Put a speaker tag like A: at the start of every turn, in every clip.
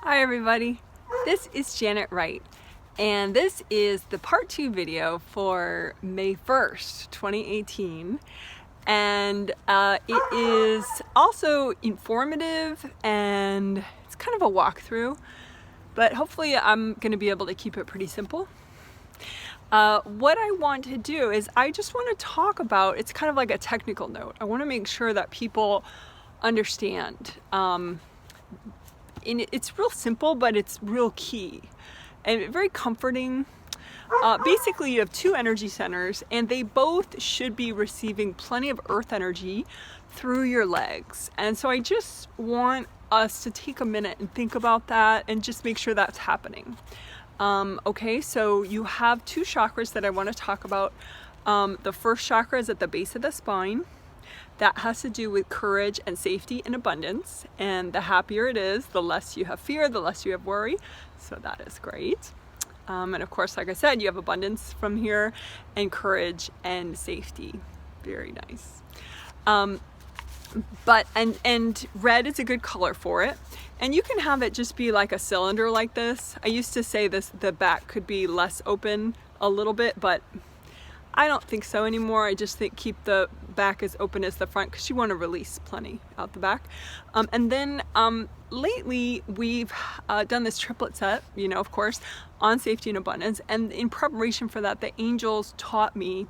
A: Hi everybody, this is Janet Wright, and this is the part 2 video for May 1st, 2018, and it is also informative and it's kind of a walkthrough, but hopefully I'm going to be able to keep it pretty simple. What I want to do is I just want to talk about, it's kind of like a technical note. I want to make sure that people understand. It's real simple, but it's real key and very comforting. Basically, you have two energy centers and they both should be receiving plenty of earth energy through your legs. And so I just want us to take a minute and think about that and just make sure that's happening. Okay, so you have two chakras that I want to talk about. The first chakra is at the base of the spine. That has to do with courage and safety and abundance. And the happier it is, the less you have fear, the less you have worry. So that is great. And of course, like I said, you have abundance from here and courage and safety. Very nice. And red is a good color for it. And you can have it just be like a cylinder like this. I used to say the back could be less open a little bit, but I don't think so anymore. I just think keep the back as open as the front because you want to release plenty out the back. And then lately we've done this triplet set, of course, on safety and abundance. And in preparation for that, the angels taught me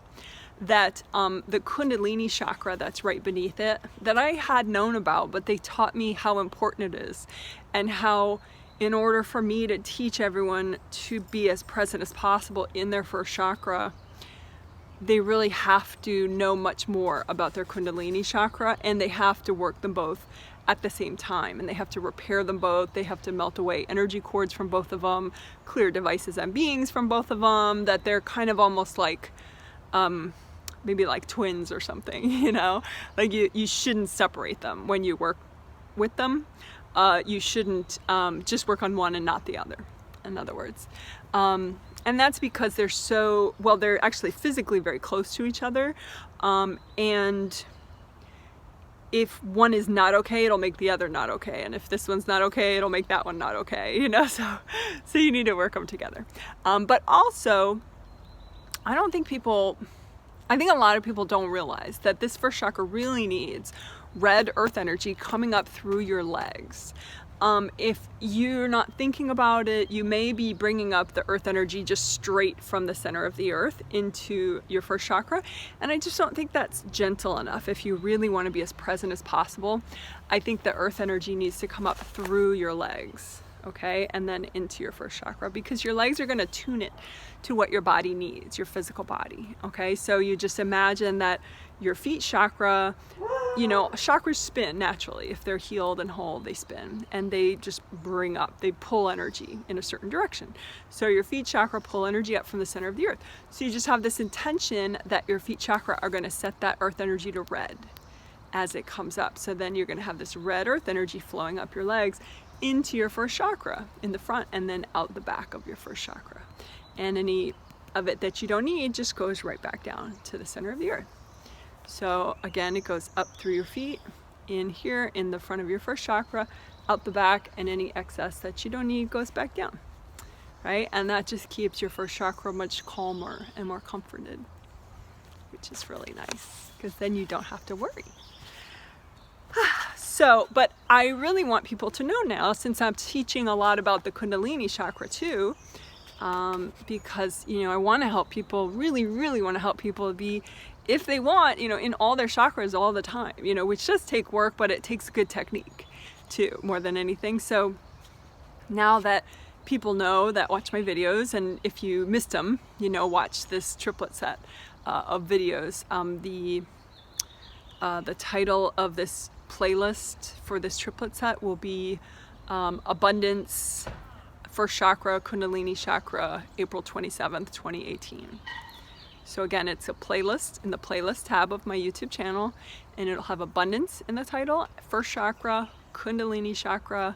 A: that the Kundalini Chakra that's right beneath it, that I had known about, but they taught me how important it is and how in order for me to teach everyone to be as present as possible in their first chakra, they really have to know much more about their Kundalini Chakra, and they have to work them both at the same time, and they have to repair them both. They have to melt away energy cords from both of them, clear devices and beings from both of them, that they're kind of almost like maybe like twins or something, like you shouldn't separate them when you work with them. You shouldn't just work on one and not the other, in other words. And that's because they're actually physically very close to each other. And if one is not okay, it'll make the other not okay. And if this one's not okay, it'll make that one not okay, so you need to work them together. But also, I think a lot of people don't realize that this first chakra really needs red earth energy coming up through your legs. If you're not thinking about it, you may be bringing up the earth energy just straight from the center of the earth into your first chakra. And I just don't think that's gentle enough. If you really want to be as present as possible, I think the earth energy needs to come up through your legs, okay? And then into your first chakra, because your legs are going to tune it to what your body needs, your physical body, okay? So you just imagine that your feet chakra, chakras spin naturally. If they're healed and whole, they spin and they just they pull energy in a certain direction. So your feet chakra pull energy up from the center of the earth. So you just have this intention that your feet chakra are going to set that earth energy to red as it comes up. So then you're going to have this red earth energy flowing up your legs into your first chakra in the front and then out the back of your first chakra. And any of it that you don't need just goes right back down to the center of the earth. So again, it goes up through your feet, in here, in the front of your first chakra, out the back, and any excess that you don't need goes back down, right? And that just keeps your first chakra much calmer and more comforted, which is really nice, because then you don't have to worry. But I really want people to know now, since I'm teaching a lot about the Kundalini Chakra too, because, I want to help people, really, really want to help people be, if they want, in all their chakras all the time, which does take work, but it takes good technique too, more than anything. So now that people know that watch my videos, and if you missed them, watch this triplet set of videos. The title of this playlist for this triplet set will be Abundance, First Chakra, Kundalini Chakra, April 27th, 2018. So again, it's a playlist in the playlist tab of my YouTube channel, and it'll have abundance in the title, first chakra, Kundalini Chakra,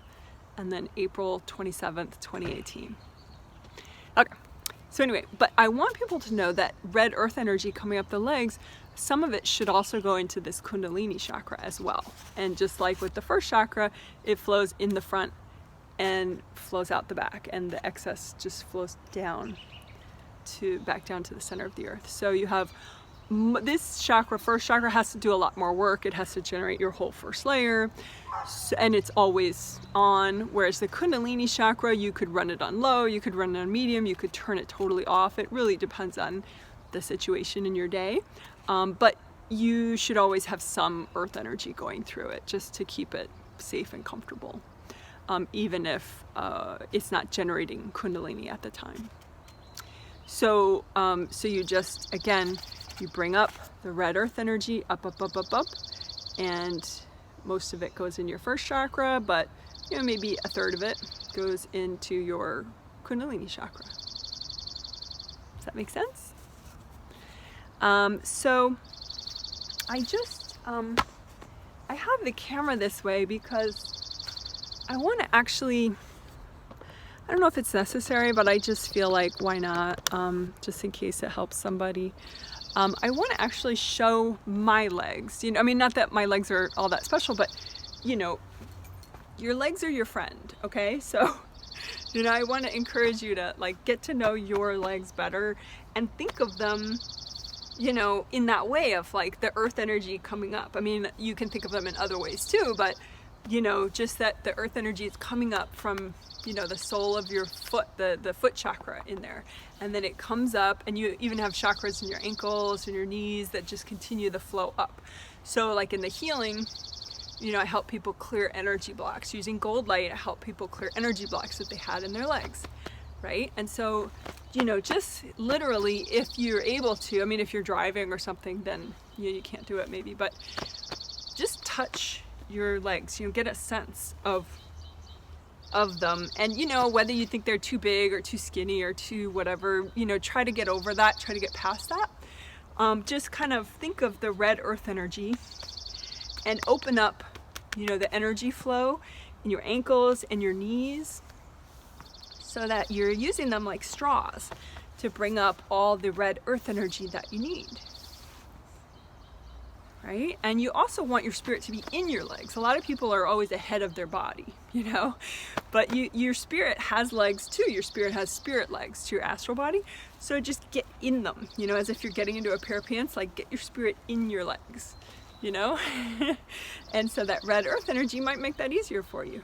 A: and then April 27th, 2018. Okay, so anyway, but I want people to know that red earth energy coming up the legs, some of it should also go into this Kundalini Chakra as well. And just like with the first chakra, it flows in the front and flows out the back, and the excess just flows down back down to the center of the earth. So you have this chakra, first chakra, has to do a lot more work. It has to generate your whole first layer, and it's always on. Whereas the Kundalini chakra, you could run it on low, you could run it on medium, you could turn it totally off. It really depends on the situation in your day. But you should always have some earth energy going through it, just to keep it safe and comfortable, even if it's not generating Kundalini at the time. So, so you just, again, you bring up the red earth energy, up, and most of it goes in your first chakra, but maybe a third of it goes into your Kundalini chakra. Does that make sense? So I just, I have the camera this way because I want to actually, I don't know if it's necessary, but I just feel like, why not, just in case it helps somebody. I want to actually show my legs. I mean, not that my legs are all that special, but your legs are your friend, okay? So, I want to encourage you to get to know your legs better and think of them, in that way of the earth energy coming up. I mean, you can think of them in other ways too, but just that the earth energy is coming up from, the sole of your foot, the foot chakra in there. And then it comes up, and you even have chakras in your ankles and your knees that just continue the flow up. So in the healing, I help people clear energy blocks. Using gold light, I help people clear energy blocks that they had in their legs, right? And so, just literally, if you're able to, I mean, if you're driving or something, then you can't do it maybe, but just touch your legs, get a sense of them, and whether you think they're too big or too skinny or too whatever, try to get over that, try to get past that. Just kind of think of the red earth energy and open up, the energy flow in your ankles and your knees, so that you're using them like straws to bring up all the red earth energy that you need. Right? And you also want your spirit to be in your legs. A lot of people are always ahead of their body, but your spirit has legs too. Your spirit has spirit legs to your astral body. So just get in them, as if you're getting into a pair of pants, get your spirit in your legs, and so that red earth energy might make that easier for you.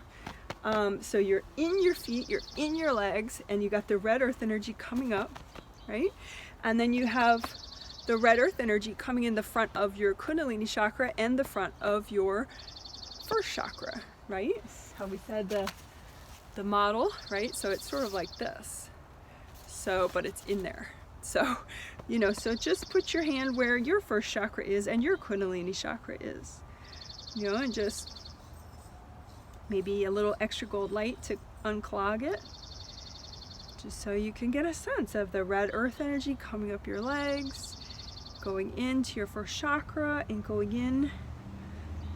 A: So you're in your feet, you're in your legs, and you got the red earth energy coming up, right? And then you have the red earth energy coming in the front of your Kundalini chakra and the front of your first chakra, right? How we said the model, right? So it's sort of like this. So, but it's in there. So, so just put your hand where your first chakra is and your Kundalini chakra is, and just maybe a little extra gold light to unclog it, just so you can get a sense of the red earth energy coming up your legs, going into your first chakra and going in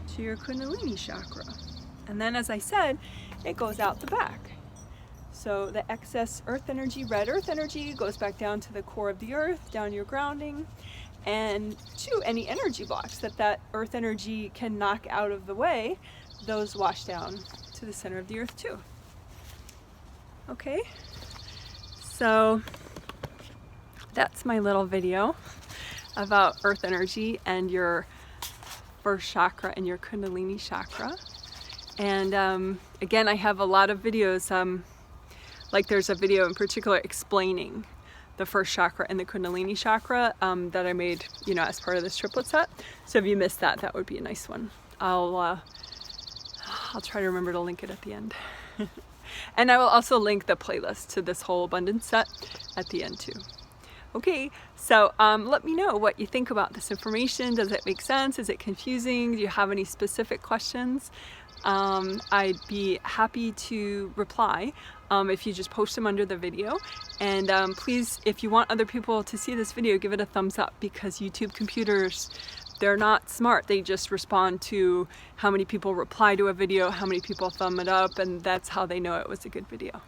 A: to your Kundalini chakra. And then, as I said, it goes out the back. So the excess earth energy, red earth energy, goes back down to the core of the earth, down your grounding, and to any energy blocks that earth energy can knock out of the way, those wash down to the center of the earth too. Okay, so that's my little video about earth energy and your first chakra and your Kundalini chakra. And again, I have a lot of videos, there's a video in particular explaining the first chakra and the Kundalini chakra that I made, as part of this triplet set. So if you missed that, that would be a nice one. I'll try to remember to link it at the end. And I will also link the playlist to this whole abundance set at the end too. Okay, so let me know what you think about this information. Does it make sense? Is it confusing? Do you have any specific questions? I'd be happy to reply if you just post them under the video. And please, if you want other people to see this video, give it a thumbs up, because YouTube computers, they're not smart. They just respond to how many people reply to a video, how many people thumb it up, and that's how they know it was a good video.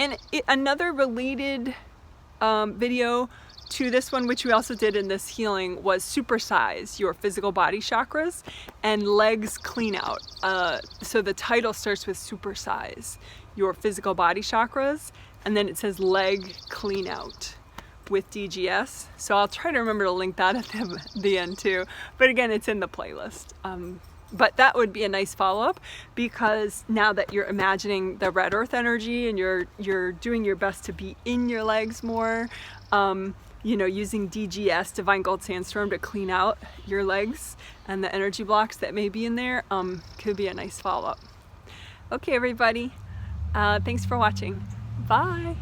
A: And another related video to this one, which we also did in this healing, was supersize your physical body chakras and legs clean out. So the title starts with supersize your physical body chakras, and then it says leg clean out with DGS. So I'll try to remember to link that at the end too. But again, it's in the playlist. But that would be a nice follow-up, because now that you're imagining the red earth energy and you're doing your best to be in your legs more, you know, using DGS, Divine Gold Sandstorm, to clean out your legs and the energy blocks that may be in there, could be a nice follow-up. Okay, everybody, thanks for watching. Bye.